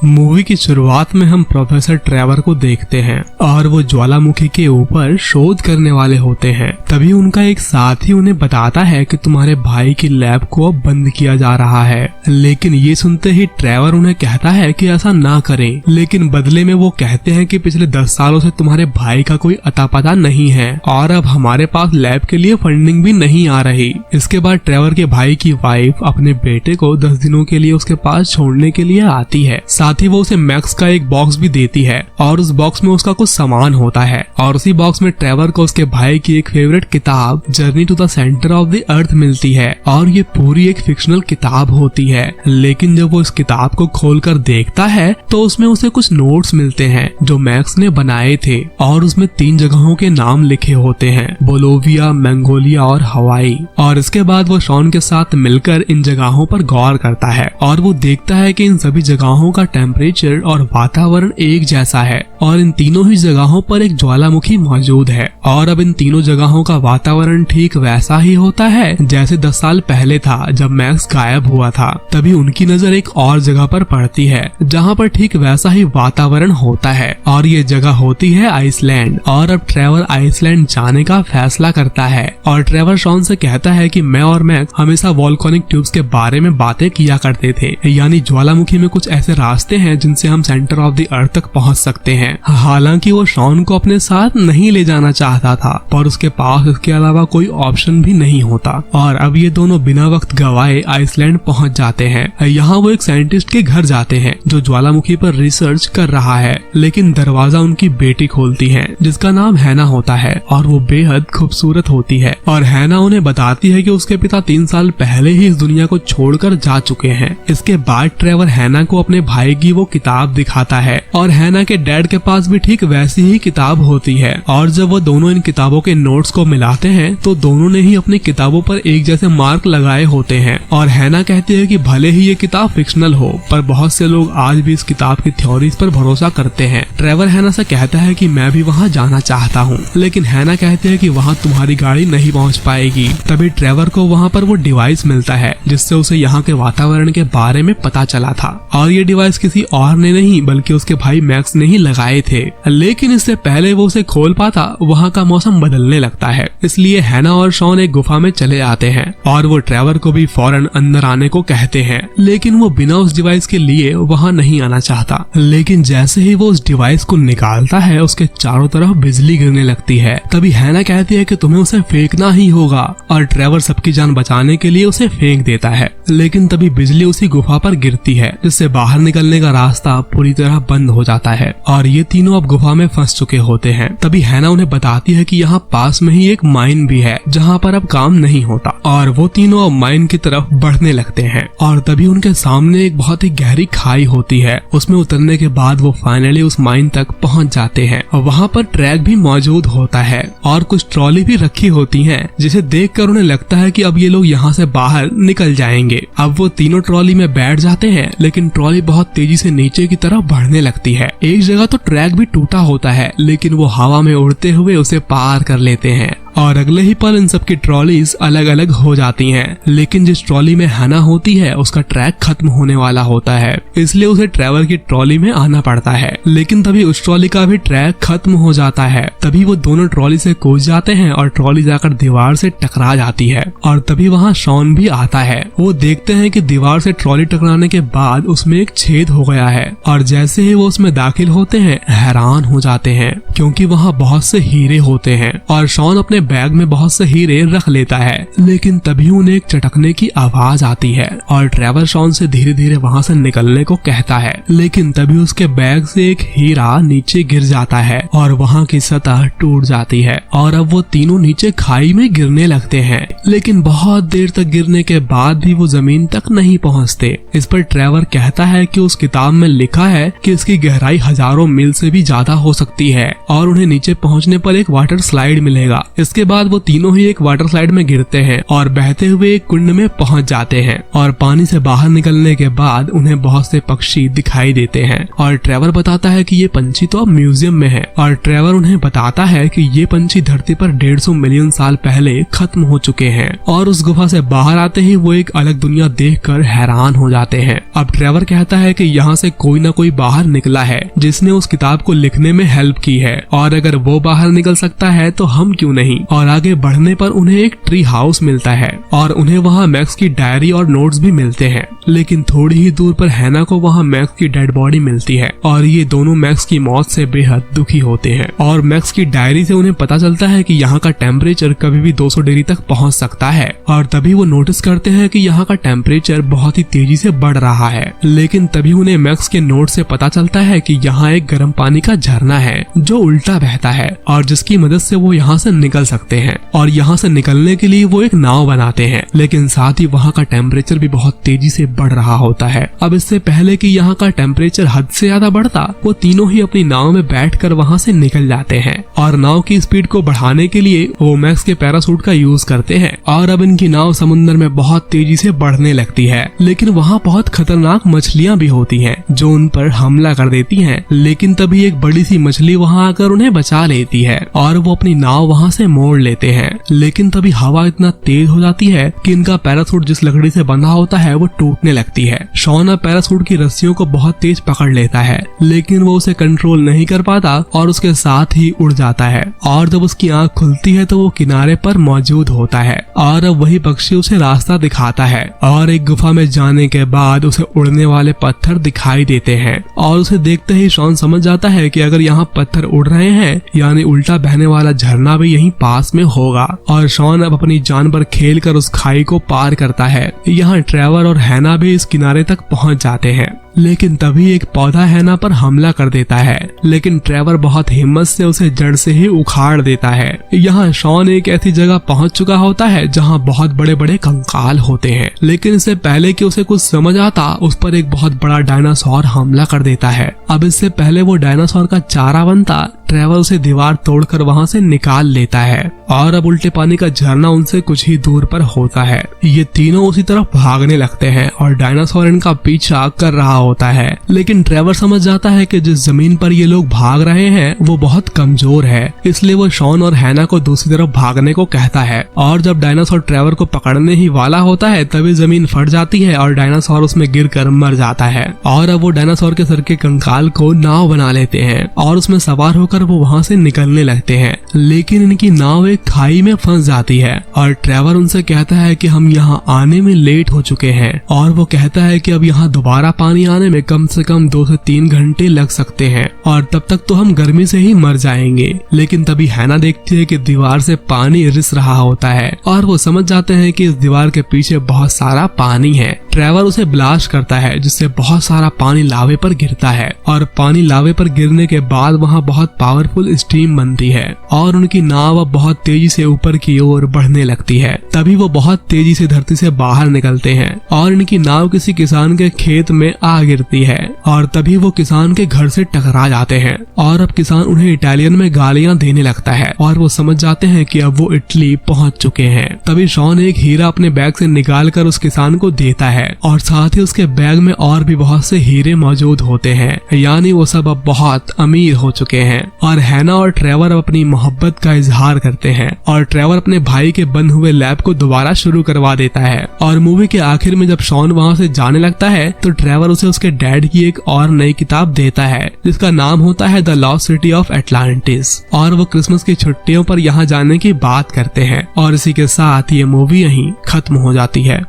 Movie की शुरुआत में हम प्रोफेसर ट्रेवर को देखते हैं और वो ज्वालामुखी के ऊपर शोध करने वाले होते हैं। तभी उनका एक साथी उन्हें बताता है कि तुम्हारे भाई की लैब को अब बंद किया जा रहा है। लेकिन ये सुनते ही ट्रेवर उन्हें कहता है कि ऐसा ना करें, लेकिन बदले में वो कहते हैं कि पिछले 10 सालों से तुम्हारे भाई का कोई अता पता नहीं है और अब हमारे पास लैब के लिए फंडिंग भी नहीं आ रही। इसके बाद ट्रेवर के भाई की वाइफ अपने बेटे को 10 दिनों के लिए उसके पास छोड़ने के लिए आती है। साथ ही वो उसे मैक्स का एक बॉक्स भी देती है और उस बॉक्स में उसका कुछ सामान होता है और उसी बॉक्स में ट्रेवर को उसके भाई की एक फेवरेट किताब journey to the centre of the earth मिलती है और ये पूरी एक फिक्शनल किताब होती है। लेकिन जब वो इस किताब को खोलकर देखता है तो उसमें उसे कुछ नोट्स मिलते हैं जो मैक्स ने बनाए थे और उसमें 3 जगहों के नाम लिखे होते हैं, बोलोविया, मंगोलिया और हवाई। और इसके बाद वो शॉन के साथ मिलकर इन जगहों पर गौर करता है और वो देखता है कि इन सभी जगहों का टेम्परेचर और वातावरण एक जैसा है और इन तीनों ही जगहों पर एक ज्वालामुखी मौजूद है और अब इन तीनों जगहों का वातावरण ठीक वैसा ही होता है जैसे 10 साल पहले था जब मैक्स गायब हुआ था। तभी उनकी नजर एक और जगह पर पड़ती है जहाँ पर ठीक वैसा ही वातावरण होता है और ये जगह होती है आइसलैंड। और अब ट्रेवर आइसलैंड जाने का फैसला करता है और ट्रेवर शॉन से कहता है कि मैं और मैक्स हमेशा वोल्केनिक ट्यूब्स के बारे में बातें किया करते थे, यानी ज्वालामुखी में कुछ ऐसे रास्ते हैं जिनसे हम सेंटर ऑफ द अर्थ तक पहुंच सकते हैं। हालांकि वो शॉन को अपने साथ नहीं ले जाना चाहता था पर उसके पास इसके अलावा कोई ऑप्शन भी नहीं होता और अब ये दोनों बिना वक्त गवाए आइसलैंड पहुंच जाते हैं। यहाँ वो एक साइंटिस्ट के घर जाते हैं जो ज्वालामुखी पर रिसर्च कर रहा है, लेकिन दरवाजा उनकी बेटी खोलती है जिसका नाम हैना होता है और वो बेहद खूबसूरत होती है और हैना उन्हें बताती है कि उसके पिता 3 साल पहले ही इस दुनिया को छोड़कर जा चुके हैं। इसके बाद ट्रेवर हैना को अपने भाई की वो किताब दिखाता है और हैना के डैड के पास भी ठीक वैसी ही किताब होती है और जब वो दोनों इन किताबों के नोट्स को मिलाते हैं तो दोनों ने ही अपनी किताबों पर एक जैसे मार्क लगाए होते हैं। और हैना कहती है कि भले ही ये किताब फिक्शनल हो पर बहुत से लोग आज भी इस किताब की थ्योरीज पर भरोसा करते हैं। ट्रेवर हैना से कहता है कि मैं भी वहाँ जाना चाहता हूँ, लेकिन हैना कहती है कि वहाँ तुम्हारी गाड़ी नहीं पहुँच पाएगी। तभी ट्रेवर को वहाँ पर वो डिवाइस मिलता है जिससे उसे यहाँ के वातावरण के बारे में पता चला था और ये डिवाइस किसी और ने नहीं बल्कि उसके भाई मैक्स ने ही लगाए थे। लेकिन इससे पहले वो उसे खोल पाता वहाँ का मौसम बदलने लगता है, इसलिए हैना और शॉन एक गुफा में चले आते हैं और वो ट्रेवर को भी फौरन अंदर आने को कहते हैं, लेकिन वो बिना उस डिवाइस के लिए वहाँ नहीं आना चाहता। लेकिन जैसे ही वो उस डिवाइस को निकालता है उसके चारों तरफ बिजली गिरने लगती है। तभी हैना कहती है कि तुम्हें उसे फेंकना ही होगा और ट्रेवर सबकी जान बचाने के लिए उसे फेंक देता है। लेकिन तभी बिजली उसी गुफा पर गिरती है जिससे बाहर निकलने का रास्ता पूरी तरह बंद हो जाता है और ये तीनों अब गुफा में फंस चुके होते हैं। तभी हैना उन्हें बताती है कि यहाँ पास में ही एक माइन भी है जहाँ पर अब काम नहीं होता और वो तीनों अब माइन की तरफ बढ़ने लगते हैं और तभी उनके सामने एक बहुत ही गहरी खाई होती है। उसमें उतरने के बाद वो फाइनली उस माइन तक पहुँच जाते हैं। वहाँ पर ट्रैक भी मौजूद होता है और कुछ ट्रॉली भी रखी होती है जिसे देखकर उन्हें लगता है कि अब ये लोग यहाँ से बाहर निकल जाएंगे। अब वो तीनों ट्रॉली में बैठ जाते हैं लेकिन ट्रॉली बहुत तेजी से नीचे की तरफ बढ़ने लगती है। एक जगह तो ट्रैक भी टूटा होता है लेकिन वो हवा में उड़ते हुए उसे पार कर लेते हैं और अगले ही पल इन सब की ट्रॉलीज अलग अलग हो जाती हैं। लेकिन जिस ट्रॉली में हैना होती है उसका ट्रैक खत्म होने वाला होता है, इसलिए उसे ट्रेवर की ट्रॉली में आना पड़ता है। लेकिन तभी उस ट्रॉली का भी ट्रैक खत्म हो जाता है। तभी वो दोनों ट्रॉली से कूद जाते हैं और ट्रॉली जाकर दीवार से टकरा जाती है और तभी वहाँ शॉन भी आता है। वो देखते हैं कि दीवार से ट्रॉली टकराने के बाद उसमें एक छेद हो गया है और जैसे ही वो उसमें दाखिल होते हैं हैरान हो जाते हैं क्योंकि वहाँ बहुत से हीरे होते हैं और शॉन अपने बैग में बहुत से हीरे रख लेता है। लेकिन तभी उन्हें एक चटकने की आवाज आती है और ट्रेवर शॉन से धीरे धीरे वहाँ से निकलने को कहता है, लेकिन तभी उसके बैग से एक हीरा नीचे गिर जाता है और वहाँ की सतह टूट जाती है और अब वो तीनों नीचे खाई में गिरने लगते हैं। लेकिन बहुत देर तक गिरने के बाद भी वो जमीन तक नहीं पहुँचते। इस पर ट्रेवर कहता है कि उस किताब में लिखा है कि इसकी गहराई हजारों मील से भी ज्यादा हो सकती है और उन्हें नीचे पहुँचने पर एक वाटर स्लाइड मिलेगा। जिसके बाद वो तीनों ही एक वाटर स्लाइड में गिरते हैं और बहते हुए एक कुंड में पहुंच जाते हैं। और पानी से बाहर निकलने के बाद उन्हें बहुत से पक्षी दिखाई देते हैं और ट्रेवर बताता है कि ये पंछी तो अब म्यूजियम में है। और ट्रेवर उन्हें बताता है कि ये पंछी धरती पर 150 मिलियन साल पहले खत्म हो चुके हैं। और उस गुफा से बाहर आते ही वो एक अलग दुनिया देखकर हैरान हो जाते हैं। अब ट्रेवर कहता है कि यहाँ से कोई ना कोई बाहर निकला है जिसने उस किताब को लिखने में हेल्प की है, और अगर वो बाहर निकल सकता है तो हम क्यों नहीं। और आगे बढ़ने पर उन्हें एक ट्री हाउस मिलता है और उन्हें वहाँ मैक्स की डायरी और नोट्स भी मिलते हैं। लेकिन थोड़ी ही दूर पर हैना को वहाँ मैक्स की डेड बॉडी मिलती है और ये दोनों मैक्स की मौत से बेहद दुखी होते हैं। और मैक्स की डायरी से उन्हें पता चलता है कि यहाँ का टेम्परेचर कभी भी 200 डिग्री तक पहुँच सकता है। और तभी वो नोटिस करते हैं कि यहाँ का टेम्परेचर बहुत ही तेजी से बढ़ रहा है। लेकिन तभी उन्हें मैक्स के नोट से पता चलता है कि यहाँ एक गर्म पानी का झरना है जो उल्टा बहता है और जिसकी मदद से वो यहाँ से निकल सकते हैं। और यहाँ से निकलने के लिए वो एक नाव बनाते हैं, लेकिन साथ ही वहाँ का टेम्परेचर भी बहुत तेजी से बढ़ रहा होता है। अब इससे पहले कि यहाँ का टेम्परेचर हद से ज्यादा बढ़ता, वो तीनों ही अपनी नाव में बैठकर वहाँ से निकल जाते हैं। और नाव की स्पीड को बढ़ाने के लिए वो मैक्स के पैरासूट का यूज करते हैं। और अब इनकी नाव समुद्र में बहुत तेजी से बढ़ने लगती है। लेकिन वहाँ बहुत खतरनाक मछलियाँ भी होती हैं जो उन पर हमला कर देती हैं। लेकिन तभी एक बड़ी सी मछली वहाँ आकर उन्हें बचा लेती है और वो अपनी नाव वहाँ से मोड़ लेते हैं। लेकिन तभी हवा इतना तेज हो जाती है कि इनका पैरासूट जिस लकड़ी से बंधा होता है वो टूटने लगती है। शॉन अब पैरासूट की रस्सियों को बहुत तेज पकड़ लेता है, लेकिन वो उसे कंट्रोल नहीं कर पाता और उसके साथ ही उड़ जाता है। और जब उसकी आंख खुलती है तो वो किनारे पर मौजूद होता है और अब वही पक्षी उसे रास्ता दिखाता है। और एक गुफा में जाने के बाद उसे उड़ने वाले पत्थर दिखाई देते हैं और उसे देखते ही शॉन समझ जाता है कि अगर यहाँ पत्थर उड़ रहे हैं यानी उल्टा बहने वाला झरना भी यहीं पास में होगा। और शॉन अब अपनी जान पर खेल कर उस खाई को पार करता है। यहाँ ट्रेवर और हैना भी इस किनारे तक पहुँच जाते हैं। लेकिन तभी एक पौधा हैना पर हमला कर देता है, लेकिन ट्रेवर बहुत हिम्मत से उसे जड़ से ही उखाड़ देता है। यहाँ शॉन एक ऐसी जगह पहुंच चुका होता है जहाँ बहुत बड़े बड़े कंकाल होते हैं। लेकिन इससे पहले कि उसे कुछ समझ आता, उस पर एक बहुत बड़ा डायनासोर हमला कर देता है। अब इससे पहले वो डायनासोर का चारा बनता, ट्रेवर उसे दीवार तोड़कर वहाँ से निकाल लेता है। और अब उल्टे पानी का झरना उनसे कुछ ही दूर पर होता है। ये तीनों उसी तरफ भागने लगते हैं और डायनासोर इनका पीछा कर रहा होता है। लेकिन ट्रेवर समझ जाता है कि जिस जमीन पर ये लोग भाग रहे हैं वो बहुत कमजोर है, इसलिए वो शॉन और हैना को दूसरी तरफ भागने को कहता है। और जब डायनासोर ट्रेवर को पकड़ने ही वाला होता है तभी जमीन फट जाती है और डायनासोर उसमें गिरकर मर जाता है। और अब वो डायनासोर के सर के कंकाल को नाव बना लेते हैं और उसमें सवार होकर वो वहाँ से निकलने लगते हैं। लेकिन इनकी नाव एक खाई में फंस जाती है और ट्रेवर उनसे कहता है कि हम यहाँ आने में लेट हो चुके हैं। और वो कहता है कि अब यहाँ दोबारा पानी आने में कम से कम 2 से 3 घंटे लग सकते हैं और तब तक तो हम गर्मी से ही मर जाएंगे। लेकिन तभी हैना देखती है कि दीवार से पानी रिस रहा होता है और वो समझ जाते हैं कि इस दीवार के पीछे बहुत सारा पानी है। ट्रेवर उसे ब्लास्ट करता है जिससे बहुत सारा पानी लावे पर गिरता है और पानी लावे पर गिरने के बाद वहाँ बहुत पावरफुल स्टीम बनती है और उनकी नाव अब बहुत तेजी से ऊपर की ओर बढ़ने लगती है। तभी वो बहुत तेजी से धरती से बाहर निकलते हैं और इनकी नाव किसी किसान के खेत में आ गिरती है और तभी वो किसान के घर से टकरा जाते हैं और अब किसान उन्हें इटालियन में गालियां देने लगता है और वो समझ जाते हैं कि अब वो इटली पहुंच चुके हैं। तभी शॉन एक हीरा अपने बैग से निकाल कर उस किसान को देता है और साथ ही उसके बैग में और भी बहुत से हीरे मौजूद होते हैं, यानी वो सब अब बहुत अमीर हो चुके हैं। और हैना और ट्रेवर अपनी मोहब्बत का इजहार करते हैं और ट्रेवर अपने भाई के बंद हुए लैब को दोबारा शुरू करवा देता है। और मूवी के आखिर में जब शॉन वहाँ से जाने लगता है तो ट्रेवर उसे उसके डैड की एक और नई किताब देता है जिसका नाम होता है the lost city of Atlantis. और वो क्रिसमस की छुट्टियों पर यहाँ जाने की बात करते हैं और इसी के साथ ये मूवी यहीं खत्म हो जाती है।